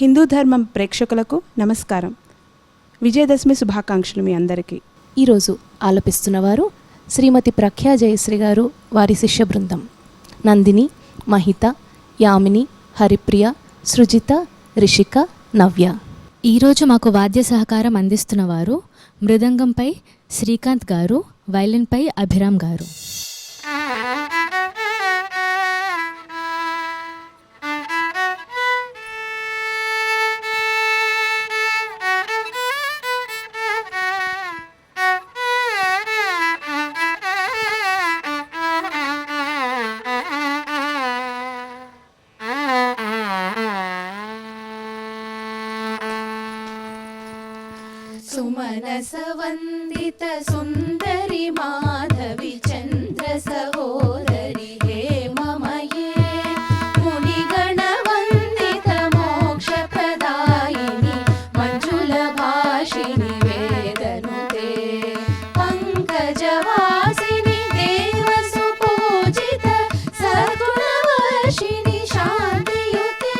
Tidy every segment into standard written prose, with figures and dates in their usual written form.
హిందూ ధర్మం ప్రేక్షకులకు నమస్కారం. విజయదశమి శుభాకాంక్షలు మీ అందరికీ. ఈరోజు ఆలపిస్తున్నవారు శ్రీమతి ప్రఖ్యా జయశ్రీ గారు, వారి శిష్య బృందం నందిని, మహిత, యామిని, హరిప్రియ, సృజిత, రిషిక, నవ్య. ఈరోజు మాకు వాద్య సహకారం అందిస్తున్నవారు మృదంగంపై శ్రీకాంత్ గారు, వైలిన్పై అభిరామ్ గారు. सुमनस वंदित सुंदरी माधवी चंद्र सहोदरी हे ममये मुनिगण वंदित मोक्ष प्रदायिनी मंजुल भाषिनी वेदनुते पंकजवासिनी देव सुपूजित सद्गुणवर्षिणी शांतियुते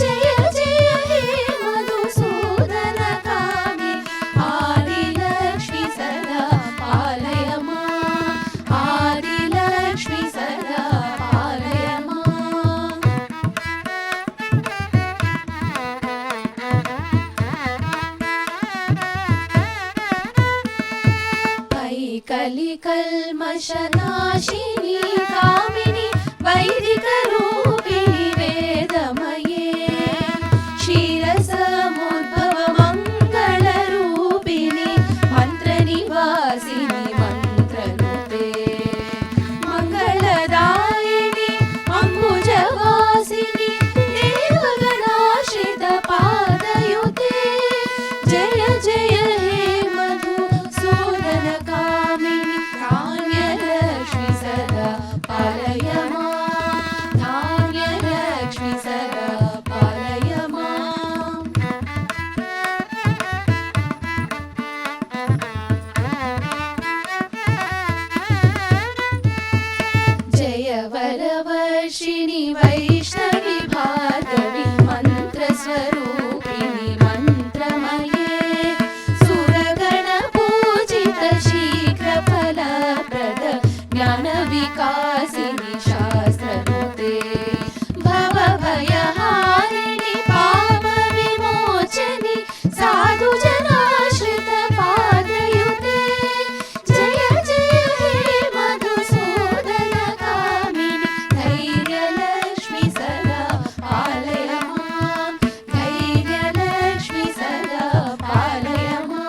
जय जय हे मधुसूदन कामी आदिलक्ष्मी सदा पालय मां आदिलक्ष्मी सदा पालय मां. कलिकल्मषनाशिनी कामिनी वैदिक रूपिणी वेदमये क्षीरसमुद्भव मंगल रूपिणी मंत्रनिवासिनी मंत्रनुते मंगलदायिनी अंबुजवासिनी देवगणाश्रित पादयुते जय जय हे मधुसूदन कामिनी धान्यलक्ष्मी सदा पालय मां धान्यलक्ष्मी सदा पालय मां. जय वरवर्षिणी वैष्णवी भार्गवी मन्त्रस्वरूपिणी मन्त्रमये सुरगण पूजित शीघ्र फलप्रद ज्ञानविकासिनी शास्त्रनुते भवभयहारिणि पापविमोचनि साधुजनाश्रित पादयुते जय जय हे मधुसूदन कामिनी धैर्यलक्ष्मी सदा पालय मां धैर्यलक्ष्मी सदा पालय मां.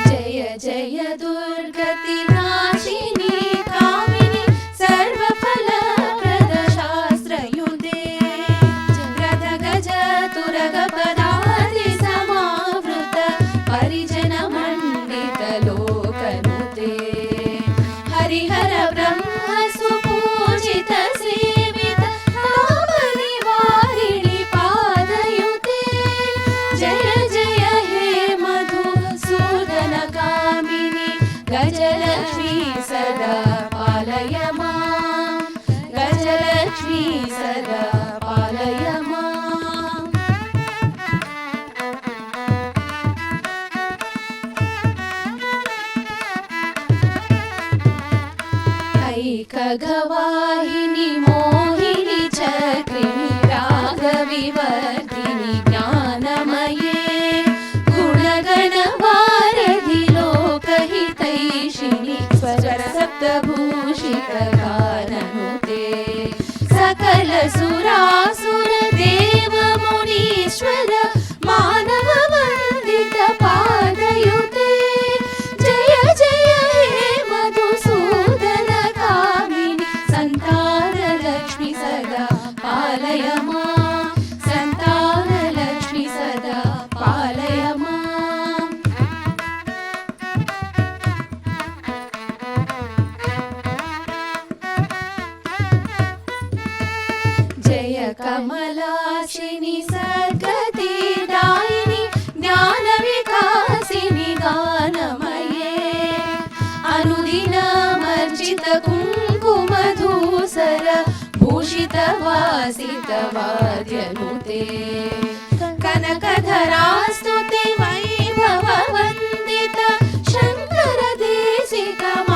जय जय दुर्गति नाशिनी कामिनी सर्वफलप्रद शास्त्रयुते रथ गज तुरग पदाति समावृत परिजन मंडित लोकनुते हरिहर ब्रह्म सुपूजित सेवित ताप निवारिणि पादयुते जय जय हे मधुसूदन कामिनी गजलक्ष्मी सदा पालय मां गजलक्ष्मी सदा पालय मां. ऐकगवाहिनी मोहिनी चक्रिणी रागविवर्धिनी ज्ञानमये गुणगणवारधि लोकहितैषिणी स्वरसप्तभूषित गाननुते सकल सुरासुर देव मुनीश्वर मानव वन्दित पादयुते जय जय हे मधुसूदन कामिनी संतानलक्ष्मी सदा पालय मां संतानलक्ष्मी सदा पालय मां. जय कमलाशिनी सद्गतिदायिनी ज्ञानविकासिनी गानमये भूषितवासितवाद्यनुते कनकधरास्तुति वैभववन्दित शङ्कर देशिकमाल्यपदे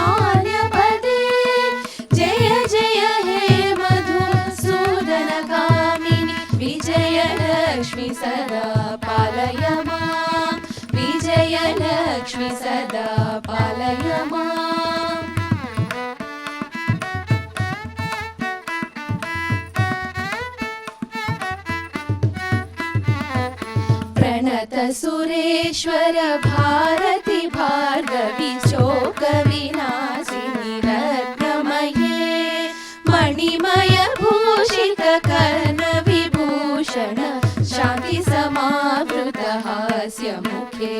जय जय हे मधुसूदनकामिनि विजयलक्ष्मि सदा पालय मां विजयलक्ष्मि सदा पालय मां प्रणत सुरेश्वर भारती भार्गवी शोक विनाशिनी रत्नमये मणिमय भूषित कर्ण विभूषण शान्ति समावृत हास्य मुखे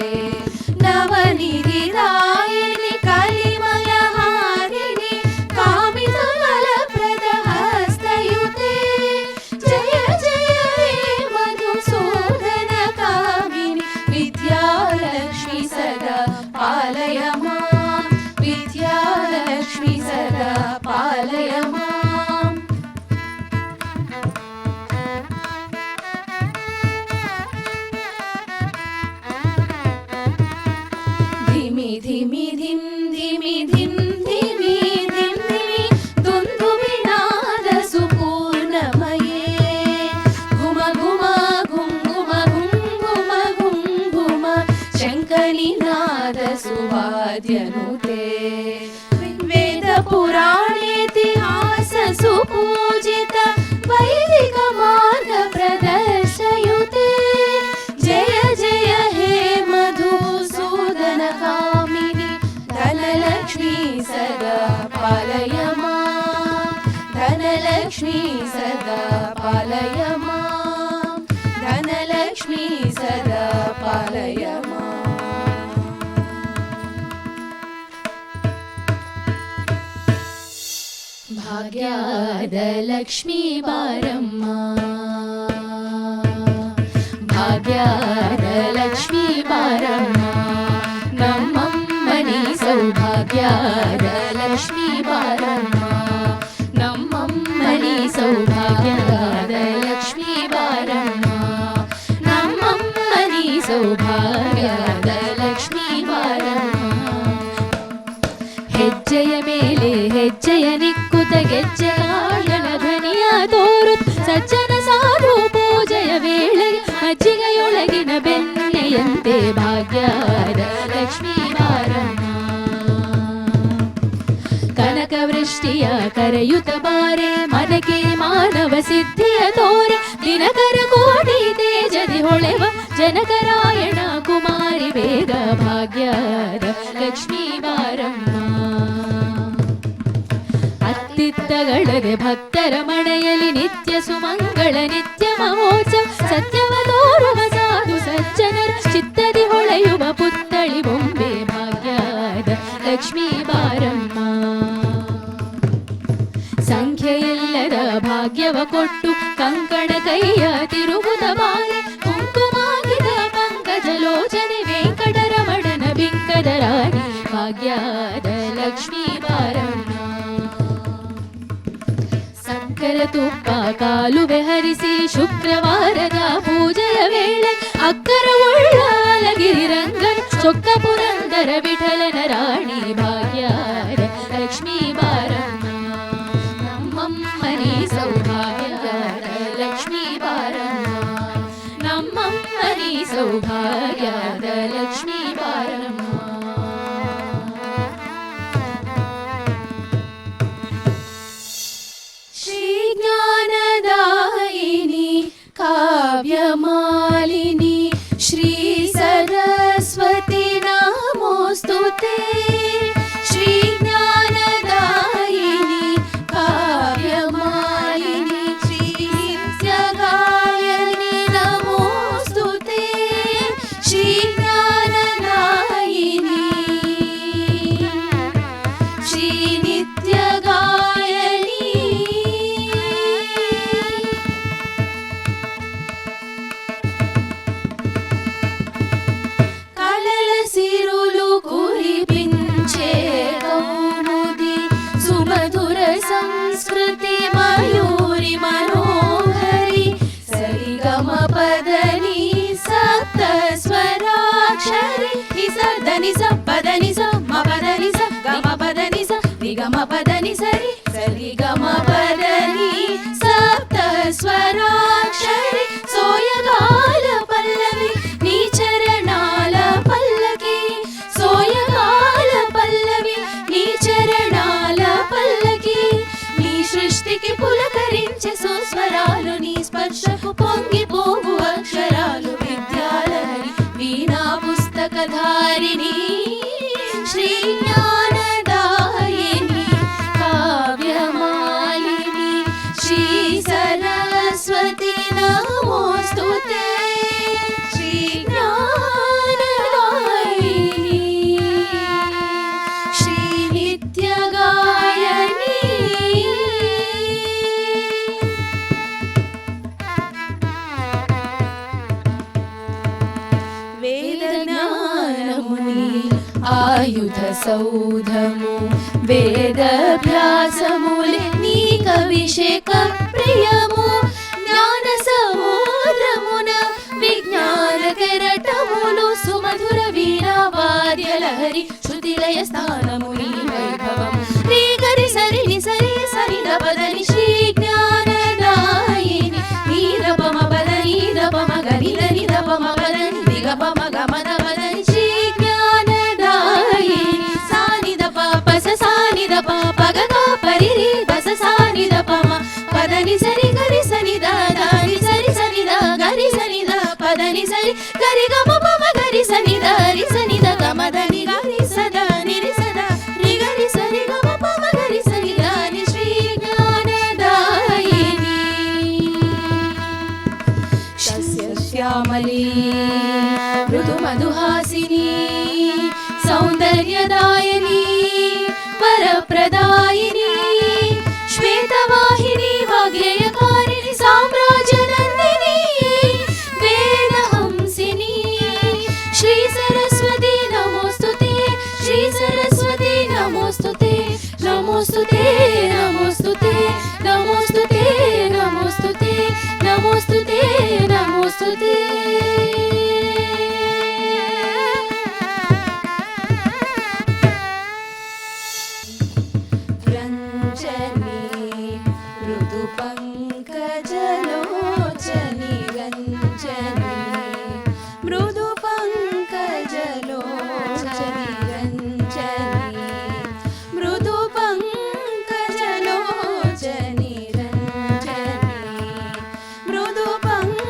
नवनिधिदायिनि कलिमलहारिणि कामितफलप्रद हस्तयुते जय जय हे मधुसूदन कामिनि विद्यालक्ष्मी सदा पालय मां विद्यालक्ष्मी सदा पालय मां धिमि धिमि धिम धिमि धिम धिमि धिम धिमि दुन्दुभिनाद सुपूर्णमये घुम घुम घुम घुम घुम घुम घुम घुम शङ्खनिनाद सुवाद्यनुते वेद पुराणेतिहास सुपूजित वैदिक मार्ग प्रदर्शयुते जय जय हे मधुसूदन कामिनि धनलक्ष्मी सदा पालय मां धनलक्ष्मी सदा पालय मां धनलक्ष्मी सदा पालय मां भाग्याद लक्ष्मी बारम्म भाग्याद लक्ष्मी बारम्म नम्मಮ್ಮನಿ सौभाग्याद लक्ष्मी बारम्म नम्मಮ್ಮನಿ सौभाग्याद लक्ष्मी बारम्म नम्मಮ್ಮನಿ सौभाग्याद लक्ष्मी बारम्म ಹೆಜ್ಜೆಯ ಮೇಲೆ ಹೆಜ್ಜೆಯ ನಿಕ್ಕುತ ಗೆಜ್ಜೆಗಾಯನ ಧ್ವನಿಯ ತೋರುತ್ತ ಸಜ್ಜನ ಸಾಧು ಪೂಜೆಯ ವೇಳೆಗೆ ಮಜ್ಜಿಗೆಯೊಳಗಿನ ಬೆಣ್ಣೆಯಂತೆ ಭಾಗ್ಯದ ಲಕ್ಷ್ಮೀ ಬಾರಮ್ಮ ಕನಕವೃಷ್ಟಿಯ ಕರೆಯುತ್ತ ಬಾರೆ ಮನಕೆ ಮಾನವ ಸಿದ್ಧಿಯ ತೋರೆ ದಿನಕರ ಕೋಟಿ ತೇಜದಿ ಹೊಳೆವ ಜನಕರಾಯಣ ಕುಮಾರಿ ಬೇಗ ಭಾಗ್ಯದ ಲಕ್ಷ್ಮೀ ಬಾರಮ್ಮ ಅತ್ತಿತ್ತಗಳಗೆ ಭಕ್ತರ ಮನೆಯಲ್ಲಿ ನಿತ್ಯ ಸುಮಂಗಳ ನಿತ್ಯ ಮಹೋತ್ಸವ ಸತ್ಯವ ತೋರುವ ಸಾಧು ಸಜ್ಜನರ ಚಿತ್ತದಿ ಹೊಳೆಯುವ ಪುತ್ತಳಿ ಬೊಂಬೆ ಭಾಗ್ಯದ ಲಕ್ಷ್ಮೀ ಬಾರಮ್ಮ ಸಂಖ್ಯೆಯಿಲ್ಲದ ಭಾಗ್ಯವ ಕೊಟ್ಟು ಕಂಕಣ ಕೈಯ ತಿರುಗುದ ಬಾಲೆ ಕುಂಕುಮಾಗಿದ ಪಂಕಜಲೋಚನೆ ವೆಂಕಟರಮಣನ ಬಿಂಕದ ರಾಣಿ ಭಾಗ್ಯದ ಲಕ್ಷ್ಮೀ ಬಾರಮ್ಮ ಸಕ್ಕರ ತುಪ್ಪ ಕಾಲುವೆ ಹರಿಸಿ ಶುಕ್ರವಾರದ ಪೂಜೆಯ ವೇಳೆ ಅಕ್ಕರ ಉಳ್ಳ ಅಲಗಿರಿ ರಂಗನ ಚೊಕ್ಕ ಪುರಂದರ ವಿಠಲನ ರಾಣಿ ಭಾಗ್ಯದ ಲಕ್ಷ್ಮೀ ಬಾರಮ್ಮ ನಮ್ಮಮ್ಮನಿ ಸೌಭಾಗ್ಯದ ಲಕ್ಷ್ಮೀ ಬಾರಮ್ಮ ನಮ್ಮಮ್ಮನಿ ಸೌಭಾಗ್ಯದ ಲಕ್ಷ್ಮೀ ಬಾರಮ್ಮ श्रीज्ञानदायिनी काव्यमालिनी श्री सरस्वती नमोस्तुते श्रीज्ञानदायिनी काव्यमालिनी श्री नित्यगायिनी नमोस्तुते श्रीज्ञानदायिनी श्री नित्यगायिनी సిరులు కురిపించే కౌముది సుమధుర సంస్కృతి మయూరి పదని సరి సరి గమ పదని సప్త స్వరాక్షరి సోయగాల పల్లవి నీ చరణాల పల్లకి సోయగాల పల్లవి నీ చరణాల పల్లకి నీ సృష్టికి పులకరించే సుస్వరాలు నీ స్పర్శకు పొంగిపోవు అక్షరాలు విద్యాలహరి వీణా పుస్తకధారిణి శ్రీ జ్ఞానదాయిని కావ్యమాలిని శ్రీ సరస్వతి నమోస్తుతే శ్రీ జ్ఞానదాయిని శ్రీ నిత్యగాయని వేద జ్ఞానముని ఆయుధ సౌధము వేదభ్యాసములే నీ కవిషేక ప్రియము జ్ఞాన సముద్రమున విజ్ఞాన కెరటములు సుమధుర వీణావాద్యలహరి శృతిలయ స్థానము నీ వైభవం శ్రీ గరి సరి ని సరి సరి దపదని శ్రీ జ్ఞానదాయిని నీరపమ పదని దపమ గని దని దపమ పదని దిగపమ గమన పదని శ్రీ జ్ఞానదాయిని సాని దప పస సాని దప పగగ పరిరి బస సాని దపమ పదని సరి గరి సని దాని సరి సని ద గరి సని ద పదని సరి గరి గమ పమ గరి సని ద రి సని ద గమ దని గరి సద నిరి సద రి గరి సరి గమ పమ గరి సని ద ని శ్రీ జ్ఞానదాయిని శ్యామలి మృదు మధుహాసిని సౌందర్యదాయిని వరప్రదాయిని శ్వేతవాహిని వాగ్యయకారిణి సామ్రాజ్యనందిని వేదహంసిని శ్రీ సరస్వతి నమోస్తుతే శ్రీ సరస్వతి నమోస్తుతే నమోస్తుతే నమోస్తుతే నమోస్తుతే నమోస్తుతే నమోస్తుతే నమోస్తుతే రంజని మృదు పంకజలోచని రంజని మృదు పంకజలోచని రంజని మృదు పంకజలోచని రంజని మృదు పంకజలోచని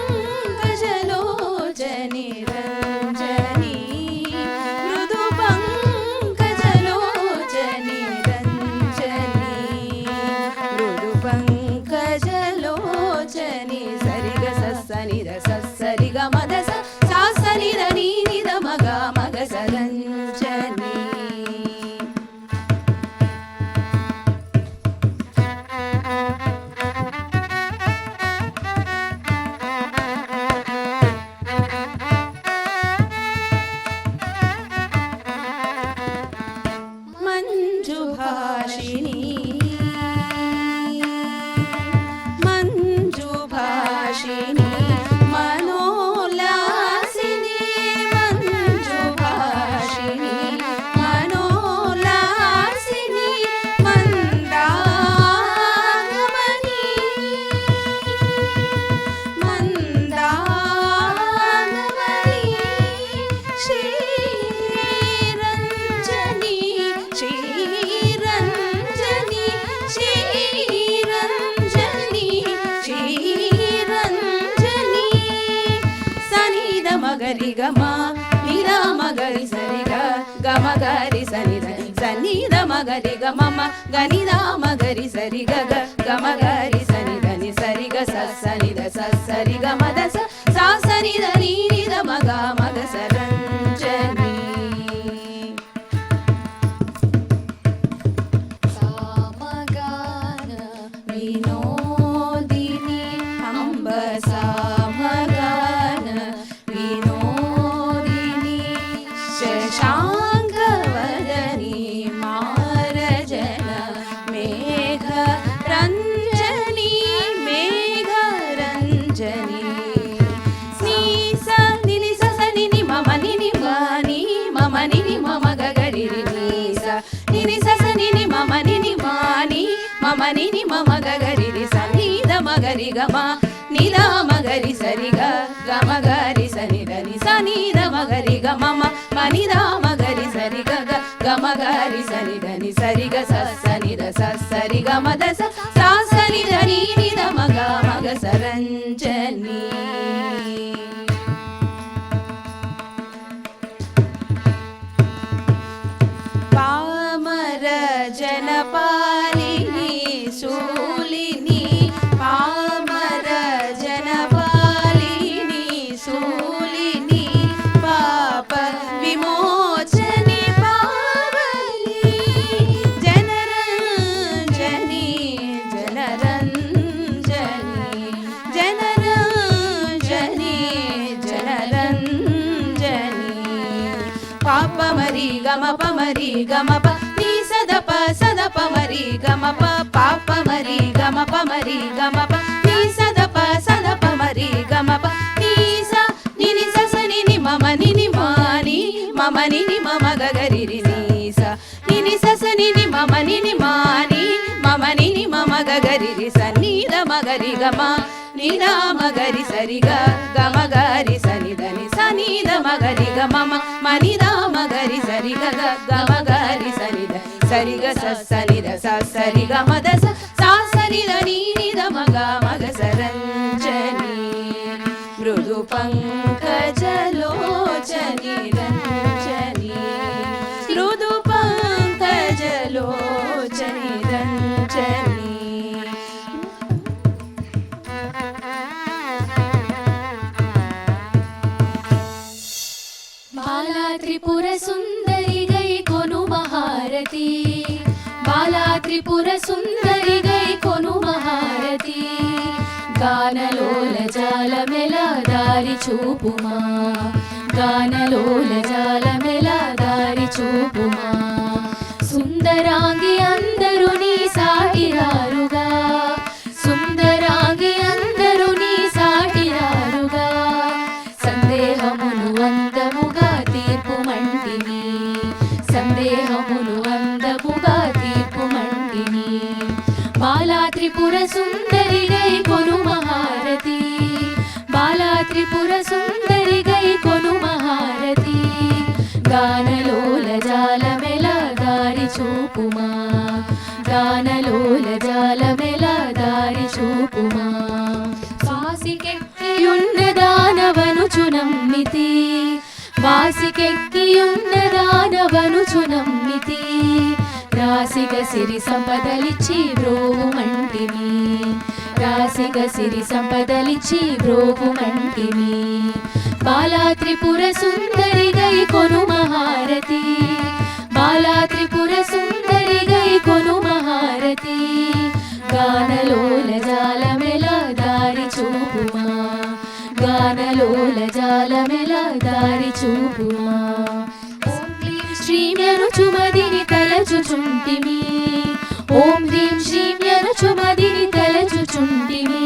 రంజని మృదు పంకజలోచని రంజని మృదు పంకజలోచని సరిగ సస్సని ద సస్సరి గ మద సాసని ద నీ ని ద మగ మగ సరంజని మంజుభాషిణి మంజుభాషిణి మనోల్లాసిని మంజుభాషిణి మనోల్లాసిని మందారమణి మందారమణి శ్రీరంజని శ్రీరంజని శ్రీరంజని శ్రీరంజని సనిద మగరి గమ నిద మగరి సరిగ గమ గరి సనిద సనిద మగరి గమ గనిద మగరి సరి గగ గమ గరి సనిద ని సరిగ సనిద సరి గమ ద సనిద ని నిద మగ మగ సరంజని సామగాన వినోదిని అంబ సామగాన వినోదిని శశాంకవదని మారజన మేఘ రంజని మేఘ రంజని నీస నిని సస నిని మమ నిని గాని మమ నిని మమ గగరి నీస నిని సస నిని మమ నిని మా మగ గరి రి సని ద మగరి గమ నిద మగరి సరి గ గమ గరి సని దని సని ద మగరి గమ మని ద మగరి సరి గ గమ గరి సని దని సరి గ సని ద సరి గ మద సా సని దని నిద మగ మగ సరంజని పామర జనపాలిని శూలిని పామర జనపాలిని శూలిని పాప విమోచని పావని జనరంజని జనరంజని జనరంజని జనరంజని పాప మరి గమ పమరి గమ ప నీ సదప సదప మరి గమ ప పాప మరి గమ పమరి గమ ప నీ సదప సదప మరి గమ ప నీ స నిని స నిని మమ నిని మాని మమ నిని మమ గగరి రి నీ స నిని స నిని మమ నిని మాని మమ నిని మమ గగరి రి స నీ ద మగరి గమ నీ ద మగరి సరి గ గమ గరి సని దని సని ద మగరి గ మమ మని ద మగరి సరి గ గమ గరి సని ద సరి గ సని ద సరి గ మద సా సని ద నీ ద మగ మగ సరంజని మృదు పంకజలోచని రంజని మృదు పంకజలోచని రంజని బాలా త్రిపుర సుందరి గై కొను మహారతి బాలా త్రిపుర సుందరి గై కొను మహారతి గానలోల జాలమెల దారి చూపుమా గానలోల జాలమెల దారి చూపుమా సుందరాంగి అందరు నీ సాటిరారుగా సుందరాంగి అందరు నీ సాటిరారుగా సందేహమును అందముగా తీర్పు మంటిని సందేహమును అందముగా తీర్పు మంటిని బాలా త్రిపుర సుందరి గై కొను మహారతి బాలా త్రిపుర సుందరి గై కొను మహారతి గానలోల జాలమెల దారి చూపుమా గానలోల జాలమెల దారి చూపుమా వాసికెక్కియున్న దానవనుచు నమ్మితి వాసికెక్కియున్న దానవనుచు నమ్మితి రాసిగ సిరి సంపదలిచ్చి బ్రోవుమంటిని రాసిగ సిరి సంపదలిచ్చి బ్రోవుమంటిని బాలా త్రిపుర సుందరి గై కొను మహారతి బాలా త్రిపుర సుందరి గై కొను మహారతి గానలోల జాలమెల దారి చూపుమా గానలోల జాలమెల దారి చూపుమా ఓం హ్రీం శ్రీం యనుచుమదిని తలచుచుంటిమి ఓం హ్రీం శ్రీం యనుచుమదిని తలచుచుంటిమి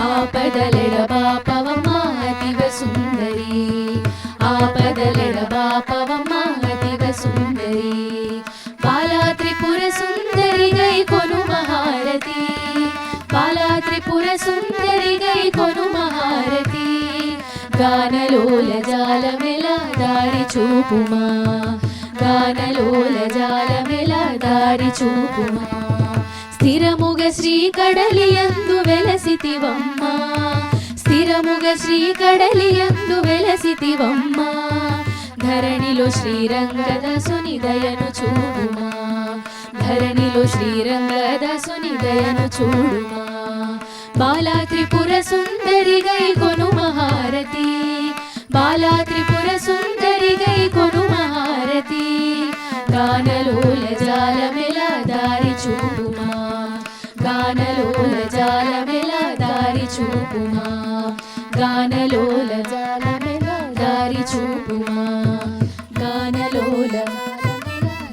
ఆపదలెడ బాపవమ్మ అతివ సుందరి ఆపదలెడ బాపవమ్మ అతివ సుందరి బాలా త్రిపుర సుందరి గై కొను మహారతి బాలా త్రిపుర సుందరి గై కొను మహారతి గానలోల జాలమెల దారి చూపుమా గానలోల జాలమెల దారి చూపుమా స్థిరముగ శ్రీ కడలియందు వెలసితివమ్మ స్థిరముగ శ్రీ కడలియందు వెలసితివమ్మ ధరణిలో శ్రీరంగదాసుని దయను చూడుమా ధరణిలో శ్రీరంగదాసుని దయను చూడుమా బాలా త్రిపుర సుందరి గై కొను మహారతి బాలా త్రిపుర సుందరి గై కొను మహారతి గానలోల జాలమెల దారి చూపుమా గానలోల జాలమెల దారి చూపుమా గానలోల జాలమెల దారి చూపుమా గానలోల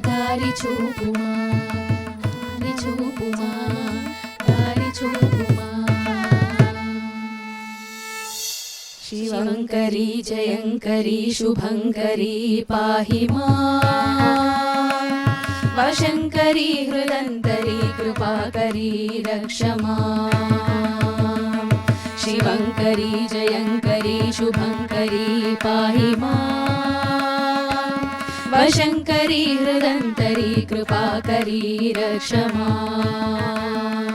దారి చూపుమా దారి చూపుమా దారి చూపుమా శివంకరీ జయంకరీ శుభంకరీ పాహి మాం वशङ्करी हृदन्तरी कृपाकरी रक्ष माम् शिवङ्करी जयङ्करी शुभङ्करी पाहि माम् वशङ्करी हृदन्तरी कृपाकरी रक्ष माम्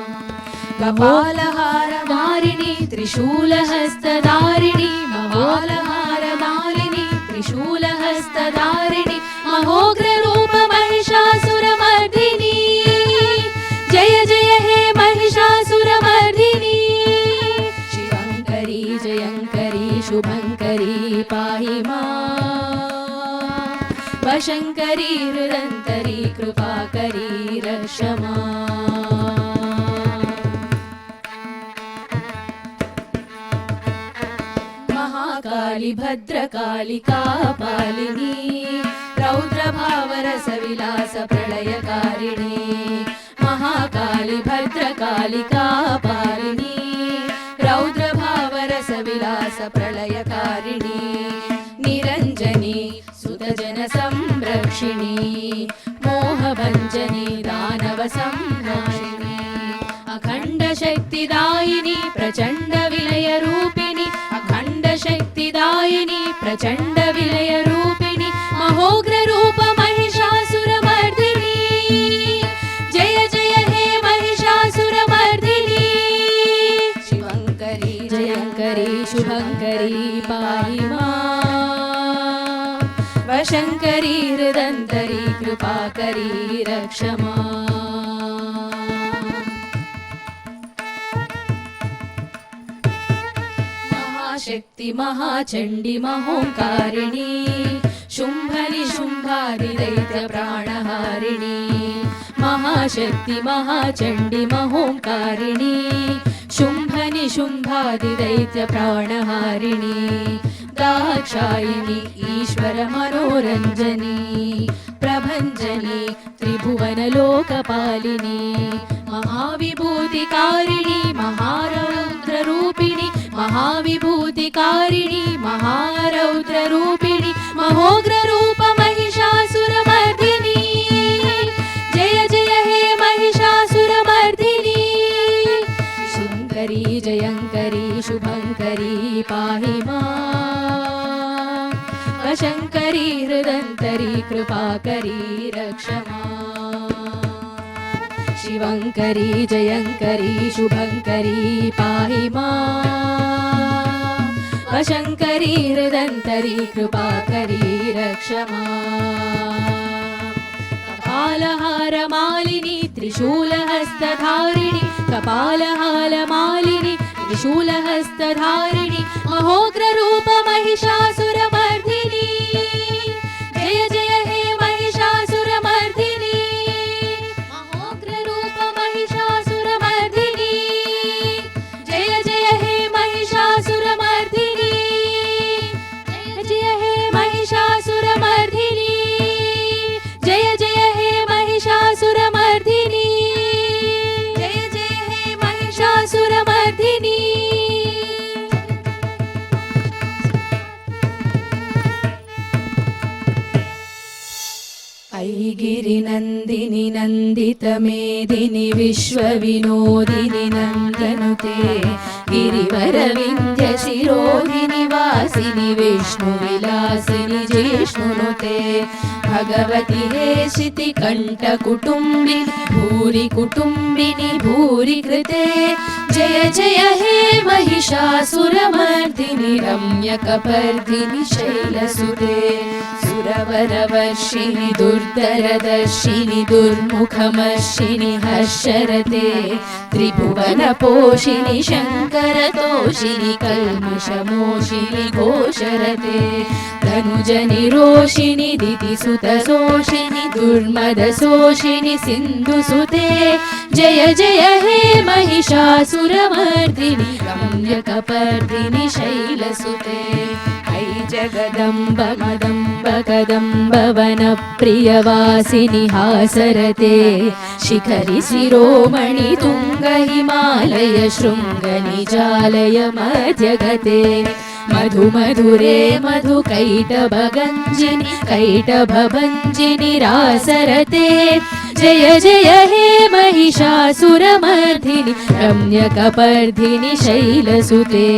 कपालहारमालिनी त्रिशूलहस्तधारिणी कपालहारमालिनी त्रिशूलहस्तधारिणी महोग्ररूप महिषासुरमर्दिनी जय जय हे महिषासुरमर्दिनी शिवङ्करी जयङ्करी शुभङ्करी पाहि माम् वशङ्करी हृदन्तरी कृपाकरी रक्ष माम् महाकाली भद्रकालिका पालिनी रौद्रभावरसविलास प्रलयकारिणी महाकाली भद्रकालिका पालिनी रौद्रभावरसविलास प्रलयकारिणी निरञ्जनी सुतजन संरक्षिणी मोहभञ्जनी दानव संनाशिनी अखण्ड शक्तिदायिनी प्रचण्ड विलय रूपिणी अखण्ड शक्तिदायिनी प्रचण्ड विलय रूपिणी महोग्र रूप महिषासुरमर्दिनी जय जय हे महिषासुरमर्दिनी शिवङ्करी जयङ्करी शुभङ्करी पाहि माम् वशङ्करी हृदन्तरी कृपाकरी रक्ष माम् महाशक्ति महाचण्डी महोङ्कारिणी शुम्भनिशुम्भादिदैत्य प्राणहारिणी महाशक्ति महाचण्डी महोङ्कारिणी शुम्भनिशुम्भादिदैत्य प्राणहारिणी दाक्षायिनी ईश्वर मनोरञ्जनी प्रभञ्जनी त्रिभुवनलोकपालिनी महाविभूतिकारिणी महारौद्ररूपिणी महाविभूतिकारिणी महारौद्ररूपिणी महोग्ररूप महिषासुरमर्दिनी जय जय हे महिषासुरमर्दिनी शुभङ्करी जयङ्करी शुभङ्करी पाहि माम् वशङ्करी हृदन्तरी कृपाकरी रक्ष माम् शिवङ्करी जयङ्करी शुभङ्करी पाहि माम् वशङ्करी हृदन्तरी कृपाकरी रक्ष माम् कपालहारमालिनी त्रिशूलहस्तधारिणी कपालहारमालिनी त्रिशूलहस्तधारिणी महोग्ररूप महिषासुरमर्दिनी जय जय हे महिषासुरमर्दिनी महोग्ररूप महिषासुरमर्दिनी जय जय हे महिषासुरमर्दिनी जय जय हे महिषासुरमर्दिनी जय जय हे महिषासुरमर्दिनी जय जय हे महिषासुरमर्दिनी ऐगिरिनन्दिनि नन्दितमेदिनि विश्वविनोदिनि नन्दनुते गिरिवरविन्ध्यशिरोधिनि वासिनि विष्णुविलासिनि जिष्णुनुते भगवति हेशिति कण्ठकुटुम्बिनि भूरि कुटुम्बिनि भूरि कृते जय जय हे महिषासुरमर्दिनि रम्यकपर्दिनि शैलसुते सुरवरवर्षिणि दुर्धरदर्शिनि दुर्मुखमर्षिणि हर्षरते त्रिभुवनपोषिणि शङ्करतोषिणि कल्मषमोषिणि घोषरते धनुजनिरोषिणि दितिसुतशोषिणि दुर्मदशोषिणि सिन्धुसुते जय जय हे महिषासुरमर्दिनि रम्यकपर्दिनि शैलसुते ऐ जगदम्ब मदम्ब कदम्ब वनप्रियवासिनि हासरते शिखरि शिरोमणि तुङ्ग हिमालय शृङ्ग निजालय मध्यगते मधुमधुरे मधुकैटभगञ्जिनि कैटभभञ्जिनि रासरते जय जय हे महिषासुरमर्दिनि रम्यकपर्दिनि शैलसुते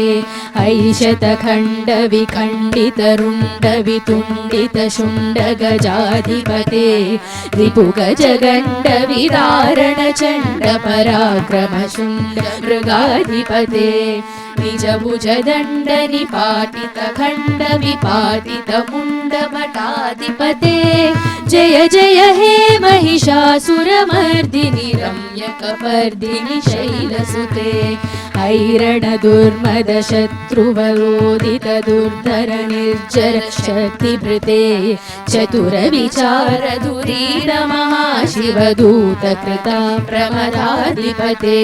ऐशतखण्डविखण्डितरुण्डवितुण्डितशुण्डगजाधिपते रिपुगजगण्डविदारणचण्डपराक्रमशुण्ड मृगाधिपते निजभुजदण्ड निपातित खण्ड विपातित मुण्डमठाधिपते जय जय हे महिषासुरमर्दिनि रम्यकपर्दिनि शैलसुते ऐरण दुर्मद शत्रुवरोदित दुर्धर निर्जर शक्तिभृते चतुर विचार धुरीर महाशिवदूत कृता प्रमदाधिपते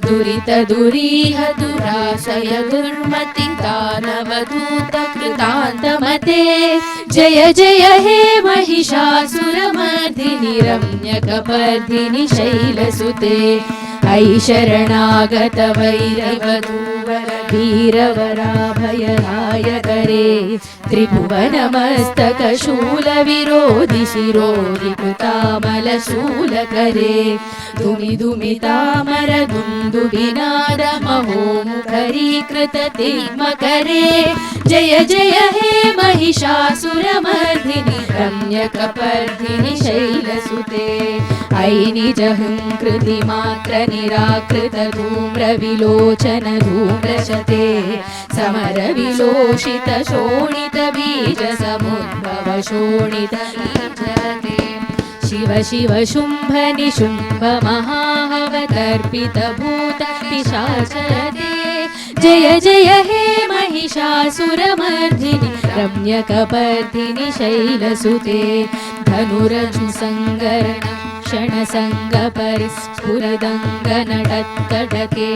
दुरित दुरीह दुराशय दुर्मति दानवदूत कृतान्तमते जय जय हे महिषासुरमर्दिनि रम्यकपर्दिनि शैलसुते ऐ शरणागत वैरवधूवर वीरवराभयनायकरे त्रिभुवनमस्तक शूलविरोधि शिरोधि कृतामलशूलकरे दुमि दुमितामर दुन्दुभिनाद महोमुखरीकृत तिग्मकरे जय जय हे महिषासुरमर्दिनि रम्यकपर्दिनि शैलसुते ऐ निजहङ्कृति मात्र निराकृत धूम्र विलोचन धूम्रशते समर विलोषित शोणित बीज समुद्भव शोणित बीजते शिव शिव शुम्भ निशुम्भ महाहवतर्पित भूत पिशाचरते जय जय हे महिषासुरमर्दिनि रम्यकपर्दिनि शैलसुते धनुरजु संगरण क्षणसङ्गपरिस्फुरदङ्गनटत्तटके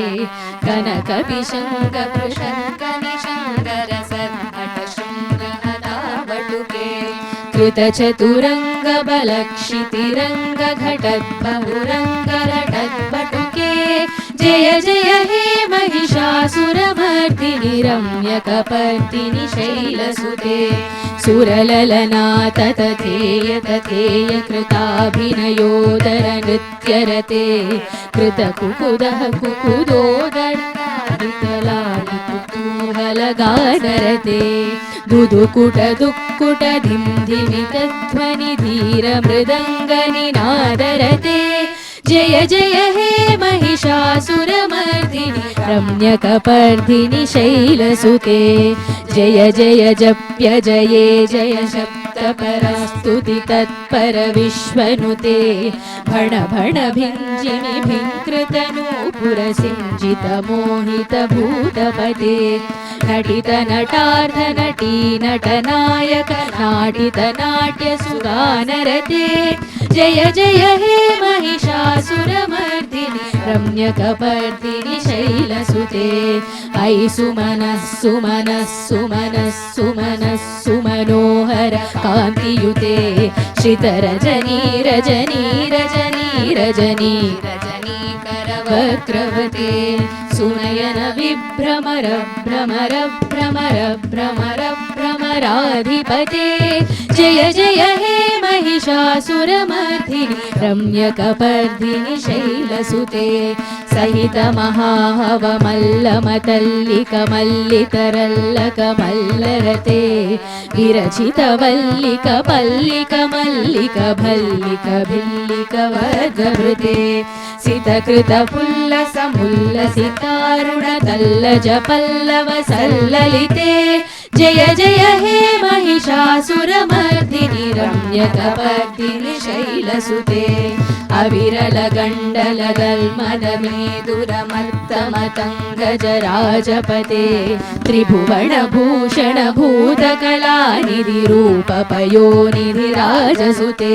कनकविशङ्गपृशङ्कनिशङ्करसन्नटशृङ्गहदावटुके कृतचतुरङ्गबलक्षितिरङ्गघटद्बहुरङ्गरटद्बटुके जय जय हे महिषासुरमर्दिनि रम्यकपर्दिनि शैलसुते सुरललनाथ तथेय तथेय कृताभिनयोदर नृत्यरते कृतकुकुदः कुकुदोदरलालिकुतूहलगानरते दुदुकुट दुक्कुट धिं धिमितध्वनि धीर मृदङ्गनिनादरते जय जय हे महिषासुरमर्दिनि रम्यकपर्दिनि शैलसुते जय जय जप्य जये जय शब्दपरास्तुति तत्पर विश्वनुते भण भण भिञ्जिमि भिङ्कृतनूपुरसिञ्जित मोहित भूतपते नटित नटार्थ नटी नटनायक नाटित नाट्य सुगानरते जय जय हे महिषासुरमर्दिनि रम्यकपर्दिनि शैलसुते ऐ सुमनः सुमनः सुमनः सुमनः सुमनोहर कान्तियुते श्रितरजनी रजनी रजनी रजनी रजनी करवक्रवते सुनयन विभ्रमर भ्रमर भ्रमर भ्रमर भ्रमराधिपते जय जय हे महिषासुरमर्दिनि रम्यकपर्दिनि शैलसुते सहित महाहवमल्लमतल्लिकमल्लितरल्लकमल्लरते विरचित वल्लिक पल्लिक मल्लिक भल्लिक भिल्लिक वर्गभृते सितकृत फुल्ल समुल्लसितारुण तल्लज पल्लव सल्ललिते जय जय हे महिषासुरमर्दिनि रम्यकपर्दिनि शैलसुते अविरल गण्डल गल्मद मेदुरमत्तमतङ्गजराजपते त्रिभुवन भूषण भूतकलानिधि रूप पयोनिधि राजसुते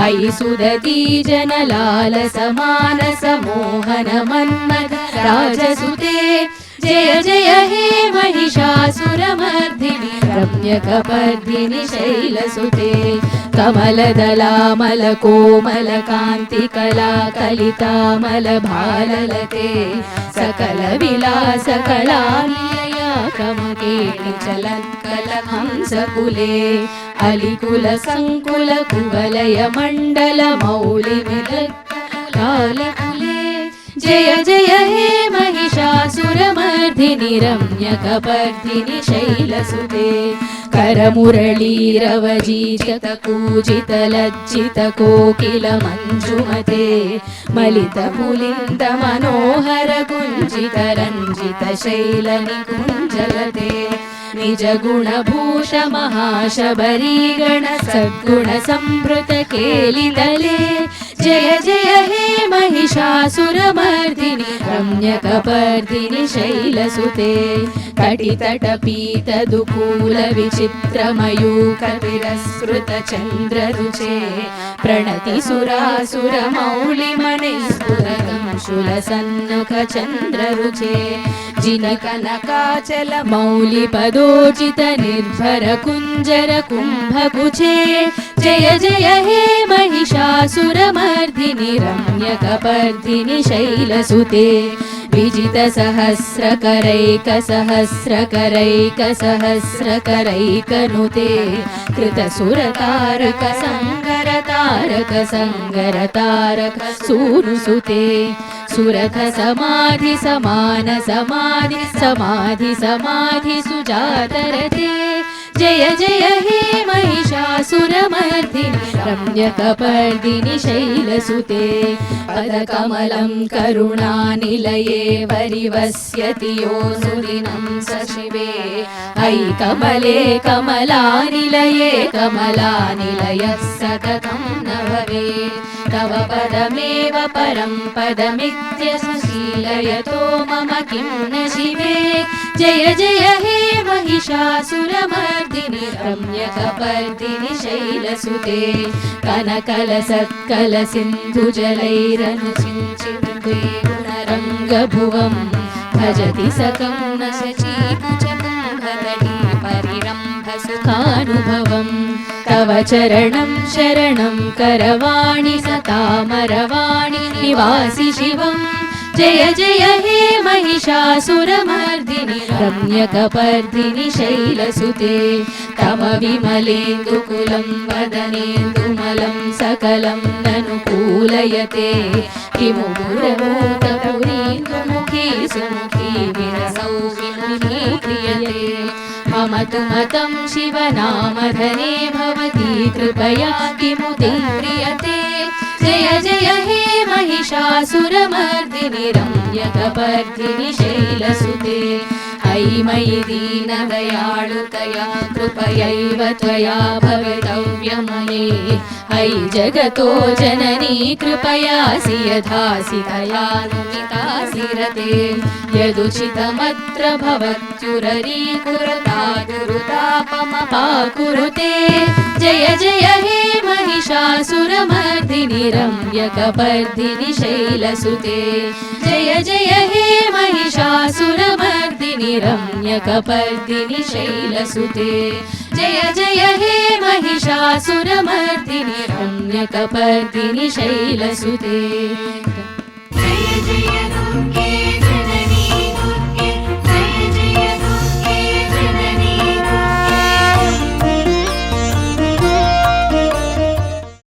ऐ सुदती जनलाल समानस मोहन मन्मथ राजसुते जय जय हे महिषासुरमर्दिनि रम्यकपर्दिनि शैलसुते कमलदलामल कोमल कान्ति कला कलितामल भाललते सकल विलास कलानिलया पराकमकेलि चलत्कलहंसकुले अलिकुल कुवलय मण्डल मौलिमिदकुले जय जय हे महिषासुरमर्दिनि रम्यकपर्दिनि शैलसुते करमुरळीरवजीजित कूजित लज्जित कोकिल मञ्जुमते मलित पुलिन्द मनोहर कुञ्जित रञ्जित शैल निकुञ्जलते निज गुणभूष महाशबरी गण सद्गुण संभृत केलितले जय जय हे महिषासुरमर्दिनि रम्यकपर्दिनि शैलसुते कटितटपीत दुकूल विचित्रमयूख तिरस्कृत चन्द्ररुचे प्रणति सुरासुर मौलिमणिस्फुरतं शूलसन्मुख चन्द्ररुचे जिनकनकाचल मौलिपदोचित निर्भर कुञ्जर कुम्भकुचे जय जय हे महिषासुरमर्दिनि रम्यकपर्दिनि शैलसुते विजित सहस्रकरैक सहस्रकरैक सहस्रकरैकनुते कृतसुरतारक संगरतारक संगरतारक सूनुसुते सुरथ समाधि समान समाधि समाधि समाधि सुजातरते जय जय हे महिषासुरमर्दिनि रम्यकपर्दिनि शैलसुते पदकमलं करुणानिलये वरिवस्यति योऽनुदिनं स शिवे अयि कमले कमलानिलये कमलानिलयः सततं न भवेत् तव पदमेव परं पदमित्यसुशीलयतो मम किं न शिवे जय जय हे महिषासुरमर्दिनि रम्यकपर्दिनि शैलसुते कनकलसत्कलसिन्धुजलैरनुचिञ्चिते गुणरङ्गभुवं भजति सकं न शचीकुचकुम्भतटी परिरम्भसुखानुभवं तव चरणं शरणं करवाणि सतामरवाणि निवासि शिवम् जय जय हे महिषासुरमर्दिनि रम्यकपर्दिनि शैलसुते तव विमलेन्दुकुलं वदनेन्दुमलं सकलं ननुकूलयते किमु दुरभूतपुरीन्दुमुखी सुमुखी विरसौ विमुखी क्रियते मम तु मतं शिवनामधने भवती कृपया किमु ते क्रियते जय जय हे महिषासुरमर्दिनि रम्यकपर्दिनि शैलसुते अयि मयि दीनदयाळुतया कृपयैव त्वया भवितव्यमये अयि जगतो जननी कृपयासि यथासि दयानुमितासि रते यदुचितमत्र भवत्युररीकुरुतादुरुतापमपाकुरुते जय जय हे महिषासुरमर्दिनि रम्यकपर्दिनि शैलसुते जय जय हे महिषासुरमर्दिनि रम्यकपर्दिनि शैलसुते जय जय हे महिषासुरमर्दिनि रम्यकपर्दिनि शैलसुते।